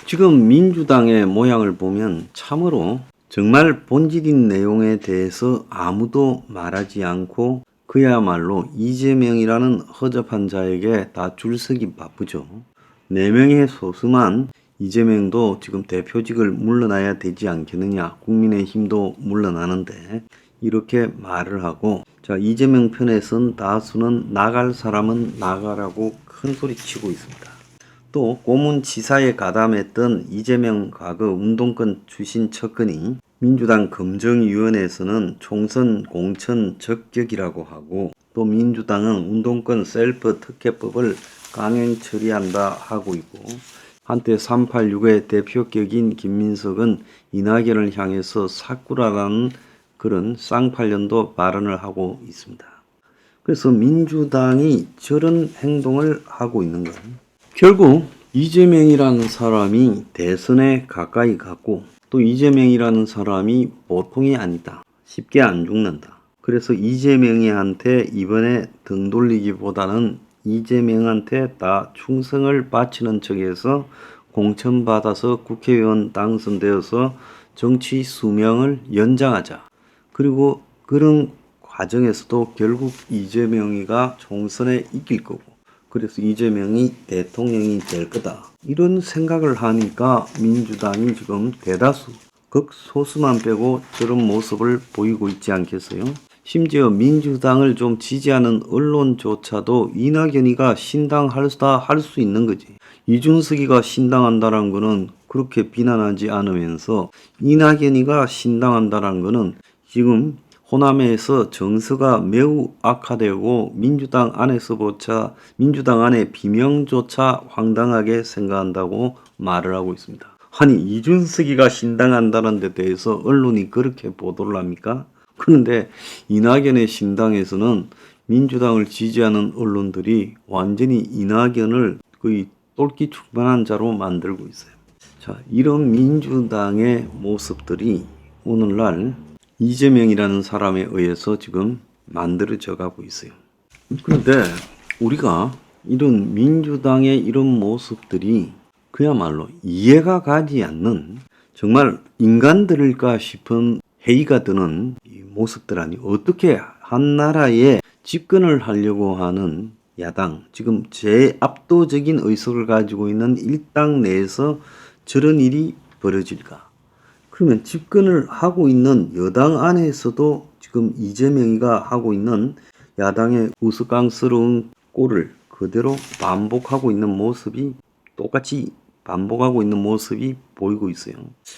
지금 민주당의 모양을 보면 참으로 정말 본질인 내용에 대해서 아무도 말하지 않고 그야말로 이재명이라는 허접한 자에게 다 줄서기 바쁘죠. 4명의 소수만 이재명도 지금 대표직을 물러나야 되지 않겠느냐, 국민의힘도 물러나는데 이렇게 말을 하고, 자, 이재명 편에선 다수는 나갈 사람은 나가라고 큰 소리 치고 있습니다. 또 고문치사에 가담했던 이재명 과거 운동권 출신 척근이 민주당 검증위원회에서는 총선 공천 적격이라고 하고, 또 민주당은 운동권 셀프 특혜법을 강행 처리한다 하고 있고, 한때 386의 대표격인 김민석은 이낙연을 향해서 사꾸라라는 그런 쌍팔년도 발언을 하고 있습니다. 그래서 민주당이 저런 행동을 하고 있는 건 결국 이재명이라는 사람이 대선에 가까이 갔고, 또 이재명이라는 사람이 보통이 아니다. 쉽게 안 죽는다. 그래서 이재명이한테 이번에 등 돌리기보다는 이재명한테 다 충성을 바치는 척해서 공천받아서 국회의원 당선되어서 정치 수명을 연장하자. 그리고 그런 과정에서도 결국 이재명이가 총선에 이길 거고, 그래서 이재명이 대통령이 될 거다. 이런 생각을 하니까 민주당이 지금 대다수, 극소수만 빼고 저런 모습을 보이고 있지 않겠어요? 심지어 민주당을 좀 지지하는 언론조차도 이낙연이가 신당하다 할 수 있는 거지. 이준석이가 신당한다는 거는 그렇게 비난하지 않으면서 이낙연이가 신당한다는 거는 지금 호남에서 정서가 매우 악화되고 민주당 안에서조차, 민주당 안에 비명조차 황당하게 생각한다고 말을 하고 있습니다. 아니, 이준석이가 신당한다는 데 대해서 언론이 그렇게 보도를 합니까? 그런데 이낙연의 신당에서는 민주당을 지지하는 언론들이 완전히 이낙연을 거의 똘끼 충만한 자로 만들고 있어요. 자, 이런 민주당의 모습들이 오늘날 이재명이라는 사람에 의해서 지금 만들어져 가고 있어요. 그런데 우리가 이런 민주당의 이런 모습들이 그야말로 이해가 가지 않는, 정말 인간들일까 싶은 회의가 드는 이 모습들 아니, 어떻게 한 나라에 집권을 하려고 하는 야당, 지금 제압도적인 의석을 가지고 있는 일당 내에서 저런 일이 벌어질까? 그러면 집권을 하고 있는 여당 안에서도 지금 이재명이가 하고 있는 야당의 우스꽝스러운 꼴을 그대로 반복하고 있는 모습이, 똑같이 반복하고 있는 모습이 보이고 있어요.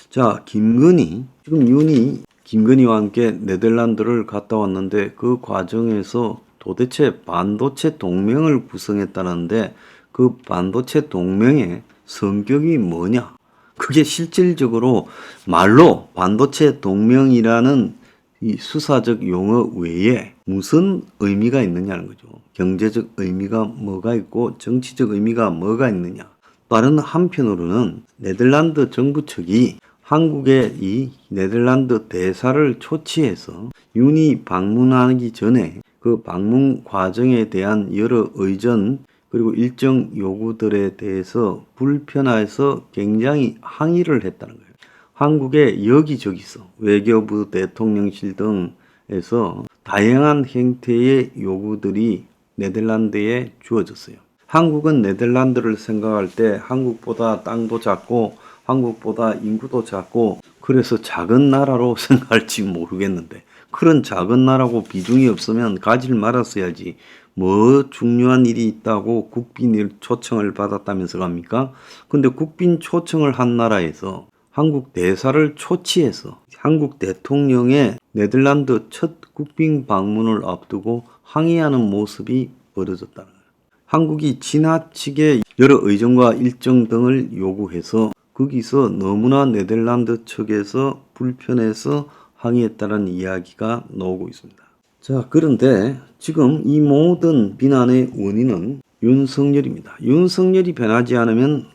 자, 김건희, 지금 윤이 김건희와 함께 네덜란드를 갔다 왔는데 그 과정에서 도대체 반도체 동맹을 구성했다는데 그 반도체 동맹의 성격이 뭐냐? 그게 실질적으로 말로 반도체 동맹이라는 이 수사적 용어 외에 무슨 의미가 있느냐는 거죠. 경제적 의미가 뭐가 있고 정치적 의미가 뭐가 있느냐. 다른 한편으로는 네덜란드 정부 측이 한국의 이 네덜란드 대사를 초치해서 윤이 방문하기 전에 그 방문 과정에 대한 여러 의전 그리고 일정 요구들에 대해서 불편해서 굉장히 항의를 했다는 거예요. 한국의 여기저기서 외교부, 대통령실 등에서 다양한 형태의 요구들이 네덜란드에 주어졌어요. 한국은 네덜란드를 생각할 때 한국보다 땅도 작고 한국보다 인구도 작고 그래서 작은 나라로 생각할지 모르겠는데, 그런 작은 나라고 비중이 없으면 가질 말았어야지. 뭐 중요한 일이 있다고 국빈 초청을 받았다면서 갑니까? 근데 국빈 초청을 한 나라에서 한국 대사를 초치해서 한국 대통령의 네덜란드 첫 국빈 방문을 앞두고 항의하는 모습이 벌어졌다는 거예요. 한국이 지나치게 여러 의정과 일정 등을 요구해서 거기서 너무나 네덜란드 측에서 불편해서 항의했다는 이야기가 나오고 있습니다. 자, 그런데 지금 이 모든 비난의 원인은 윤석열입니다. 윤석열이 변하지 않으면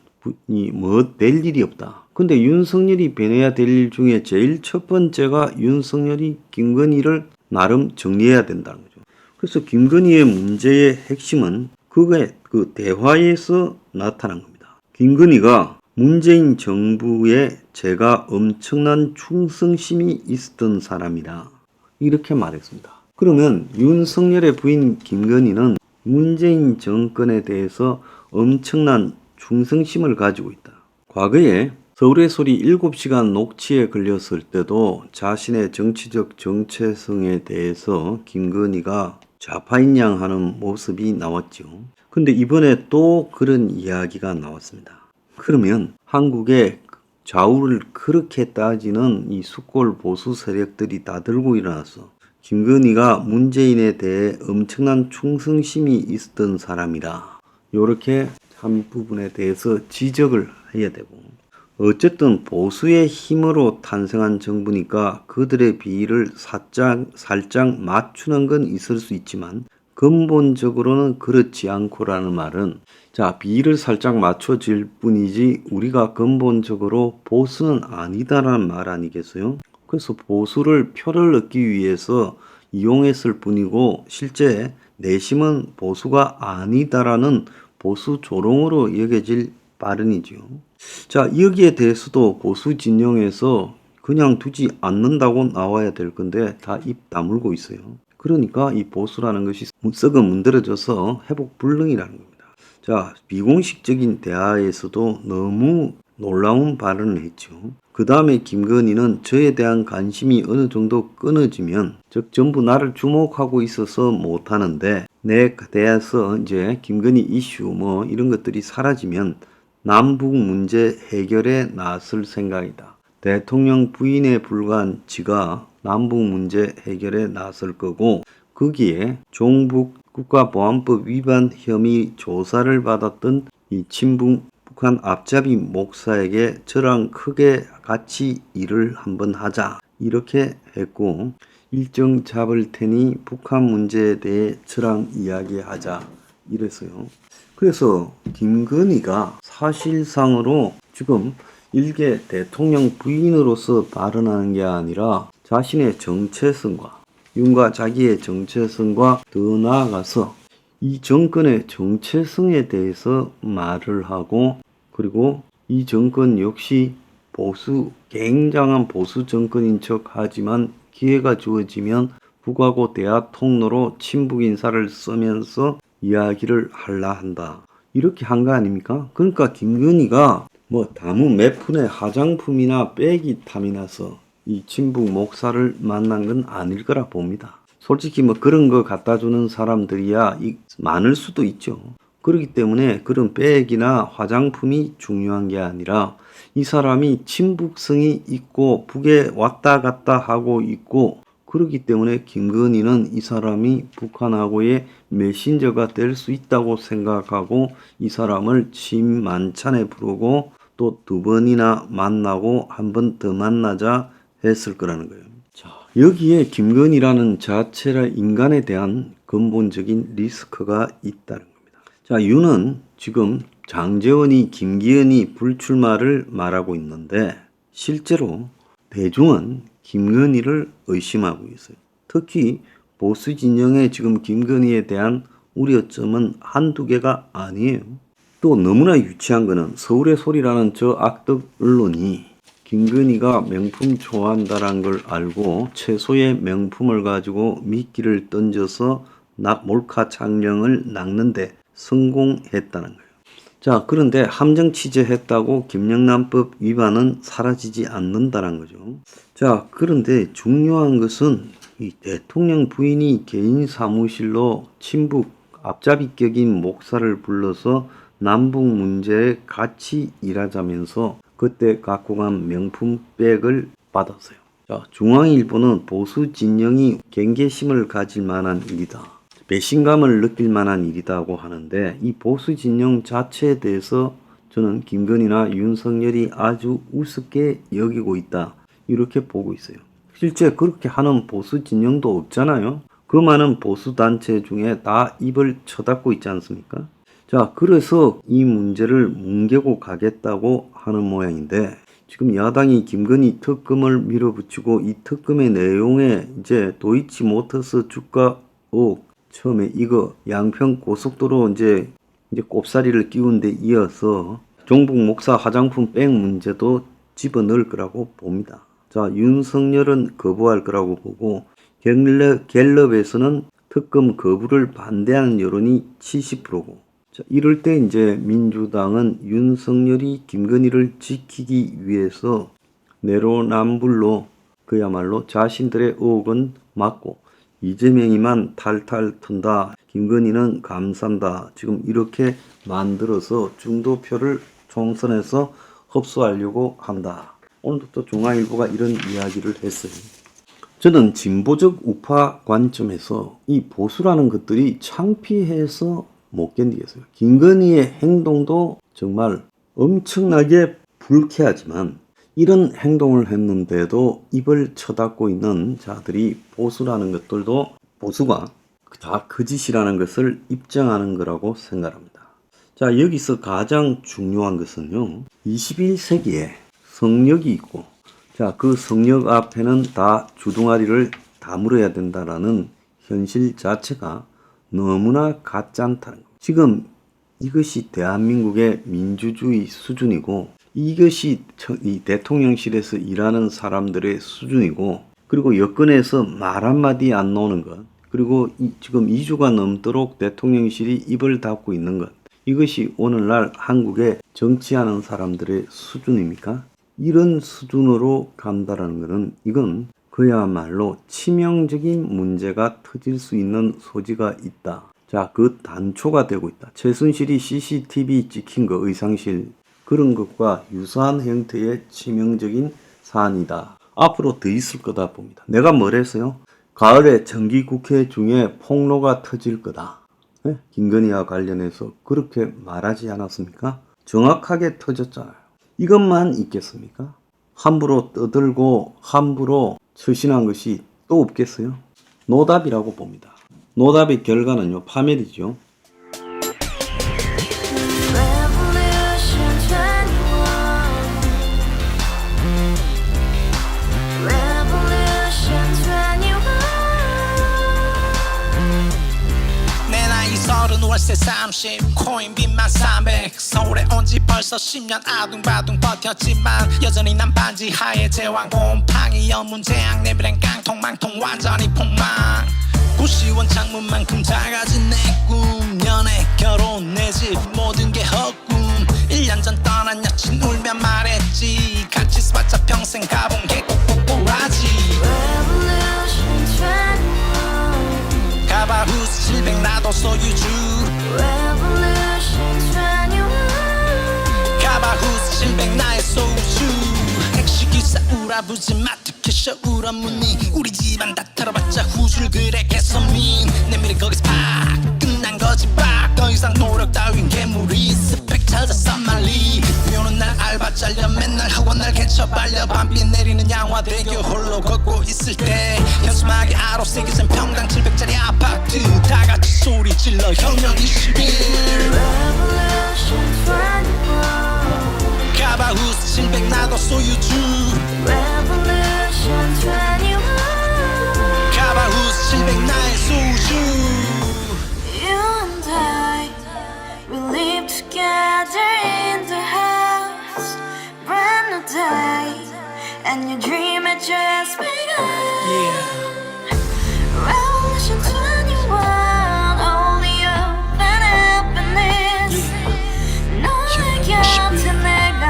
뭐 될 일이 없다. 근데 윤석열이 변해야 될 일 중에 제일 첫 번째가 윤석열이 김건희를 나름 정리해야 된다는 거죠. 그래서 김건희의 문제의 핵심은 그게 그 대화에서 나타난 겁니다. 김건희가 문재인 정부에 제가 엄청난 충성심이 있었던 사람이다. 이렇게 말했습니다. 그러면 윤석열의 부인 김건희는 문재인 정권에 대해서 엄청난 충성심을 가지고 있다. 과거에 서울의 소리 7시간 녹취에 걸렸을 때도 자신의 정치적 정체성에 대해서 김건희가 좌파인 양 하는 모습이 나왔죠. 근데 이번에 또 그런 이야기가 나왔습니다. 그러면 한국의 좌우를 그렇게 따지는 이 숙골 보수 세력들이 다 들고 일어났어. 김건희가 문재인에 대해 엄청난 충성심이 있었던 사람이라 이렇게 한 부분에 대해서 지적을 해야 되고, 어쨌든 보수의 힘으로 탄생한 정부니까 그들의 비위를 살짝 맞추는 건 있을 수 있지만 근본적으로는 그렇지 않고라는 말은, 자, 비위를 살짝 맞춰질 뿐이지 우리가 근본적으로 보수는 아니다라는 말 아니겠어요? 그래서 보수를 표를 얻기 위해서 이용했을 뿐이고 실제 내심은 보수가 아니다라는 보수 조롱으로 여겨질 발언이죠. 자, 여기에 대해서도 보수 진영에서 그냥 두지 않는다고 나와야 될 건데 다 입 다물고 있어요. 그러니까 이 보수라는 것이 썩어 문드러져서 회복 불능이라는 겁니다. 자, 비공식적인 대화에서도 너무 놀라운 발언을 했죠. 그 다음에 김건희는 저에 대한 관심이 어느 정도 끊어지면, 즉 전부 나를 주목하고 있어서 못하는데 내 대해서 이제 김건희 이슈 뭐 이런 것들이 사라지면 남북 문제 해결에 나설 생각이다. 대통령 부인에 불과한 지가 남북 문제 해결에 나설 거고, 거기에 종북 국가보안법 위반 혐의 조사를 받았던 이 친북 북한 앞잡이 목사에게 저랑 크게 같이 일을 한번 하자 이렇게 했고, 일정 잡을 테니 북한 문제에 대해 저랑 이야기하자 이랬어요. 그래서 김건희가 사실상으로 지금 일개 대통령 부인으로서 발언하는 게 아니라 자신의 정체성과 윤과 자기의 정체성과 더 나아가서 이 정권의 정체성에 대해서 말을 하고, 그리고 이 정권 역시 굉장한 보수 정권인 척 하지만 기회가 주어지면 북하고 대화 통로로 친북 인사를 쓰면서 이야기를 하려 한다. 이렇게 한 거 아닙니까? 그러니까 김건희가 뭐 다무 몇 푼의 화장품이나 백이 탐이 나서 이 친북 목사를 만난 건 아닐 거라 봅니다. 솔직히 뭐 그런 거 갖다 주는 사람들이야 많을 수도 있죠. 그렇기 때문에 그런 백이나 화장품이 중요한 게 아니라 이 사람이 친북성이 있고 북에 왔다 갔다 하고 있고, 그렇기 때문에 김건희는 이 사람이 북한하고의 메신저가 될 수 있다고 생각하고 이 사람을 침 만찬에 부르고 또 2번이나 만나고 한 번 더 만나자 했을 거라는 거예요. 자, 여기에 김건희라는 자체라 인간에 대한 근본적인 리스크가 있다는 겁니다. 자, 윤은 지금 장제원이 김기현이 불출마를 말하고 있는데 실제로 대중은 김건희를 의심하고 있어요. 특히 보수 진영의 지금 김건희에 대한 우려점은 한두 개가 아니에요. 또 너무나 유치한 거는 서울의 소리라는 저 악덕 언론이 김건희가 명품 좋아한다는 걸 알고 최소의 명품을 가지고 미끼를 던져서 몰카 촬영을 낚는데 성공했다는 거예요. 자, 그런데 함정 취재했다고 김영란법 위반은 사라지지 않는다는 거죠. 자, 그런데 중요한 것은 이 대통령 부인이 개인 사무실로 친북 앞잡이격인 목사를 불러서 남북 문제에 같이 일하자면서 그때 갖고 간 명품백을 받았어요. 자, 중앙일보는 보수 진영이 경계심을 가질 만한 일이다, 배신감을 느낄 만한 일이라고 하는데, 이 보수 진영 자체에 대해서 저는 김건희나 윤석열이 아주 우습게 여기고 있다 이렇게 보고 있어요. 실제 그렇게 하는 보수 진영도 없잖아요. 그 많은 보수 단체 중에 다 입을 쳐닫고 있지 않습니까? 자, 그래서 이 문제를 뭉개고 가겠다고 하는 모양인데, 지금 야당이 김건희 특검을 밀어붙이고 이 특검의 내용에 이제 도이치모터스 주가 처음에 이거 양평 고속도로 이제 꼽사리를 끼운 데 이어서 종북 목사 화장품 백 문제도 집어넣을 거라고 봅니다. 자, 윤석열은 거부할 거라고 보고 갤럽에서는 특검 거부를 반대하는 여론이 70%고 자, 이럴 때 이제 민주당은 윤석열이 김건희를 지키기 위해서 내로남불로 그야말로 자신들의 의혹은 막고 이재명이만 탈탈 턴다. 김건희는 감싼다. 지금 이렇게 만들어서 중도표를 총선에서 흡수하려고 한다. 오늘도 또 중앙일보가 이런 이야기를 했어요. 저는 진보적 우파 관점에서 이 보수라는 것들이 창피해서 못 견디겠어요. 김건희의 행동도 정말 엄청나게 불쾌하지만 이런 행동을 했는데도 입을 쳐닫고 있는 자들이 보수라는 것들도 보수가 다 거짓이라는 것을 입증하는 거라고 생각합니다. 자, 여기서 가장 중요한 것은요. 21세기에 성역이 있고 자, 그 성역 앞에는 다 주둥아리를 다물어야 된다라는 현실 자체가 너무나 가짜다는 거. 지금 이것이 대한민국의 민주주의 수준이고 이것이 이 대통령실에서 일하는 사람들의 수준이고 그리고 여권에서 말 한마디 안 나오는 것 그리고 지금 2주가 넘도록 대통령실이 입을 닫고 있는 것 이것이 오늘날 한국에 정치하는 사람들의 수준입니까? 이런 수준으로 간다라는 것은 이건 그야말로 치명적인 문제가 터질 수 있는 소지가 있다. 자, 그 단초가 되고 있다. 최순실이 CCTV 찍힌 거 의상실 그런 것과 유사한 형태의 치명적인 사안이다. 앞으로 더 있을 거다 봅니다. 내가 뭘 했어요? 가을에 정기국회 중에 폭로가 터질 거다. 네? 김건희와 관련해서 그렇게 말하지 않았습니까? 정확하게 터졌잖아요. 이것만 있겠습니까? 함부로 떠들고 함부로 처신한 것이 또 없겠어요? 노답이라고 봅니다. 노답의 결과는요, 파멸이죠. 월세 30 코인빚만 300 서울에 온지 벌써 10년 아둥바둥 버텼지만 여전히 난 반지 하에 제왕 곰팡이 연문제약 내비랭 깡통망통 완전히 폭망 90원 창문만큼 작아진 내 꿈 연애 결혼 내 집 모든 게 헛꿈 1년 전 떠난 여친 울며 말했지 같이 써봤자 평생 가본 게 꼭꼭꼭라지 가바후스 700 나도 소유주 가바후스 700 나의 소주 택시기사 우라부지 마트캐셔 울어무니 우리 집안 다 털어봤자 후줄 그래 개선민 내 미래 거기서 팍 끝난 거지 팍 더 이상 노력 따윈 괴물이 스펙 찾아 싼말리 비오는 날 알바 잘려 맨날 학원 날 개쳐 발려 밤비 내리는 양화대교 홀로 걷고 있을 때 현수막에 아로 새겨진 평당 700짜리 아파트 다같이 소리 질러 혁명 21 가바후스 700 나도 소유주 가바후스 700 나의 소주 Together in the house, brand new day, and your dream had just begun. Revolution 21, only hope and happiness. 너의 곁에 내가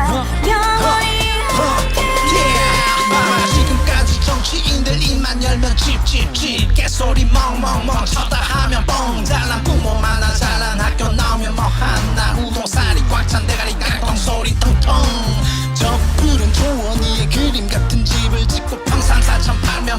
영원히 함께. 지금까지 정치인들 입만 열면 찝찝찝 개소리 멍멍멍 쳤다 하면 뻥 잘난 부모 만나 잘난 학교 나오면 뭐하나 우동살이 꽉 찬 대가리 깡통 소리 통통 저 푸른 조원이의 그림 같은 집을 짓고 평상 4,000 팔며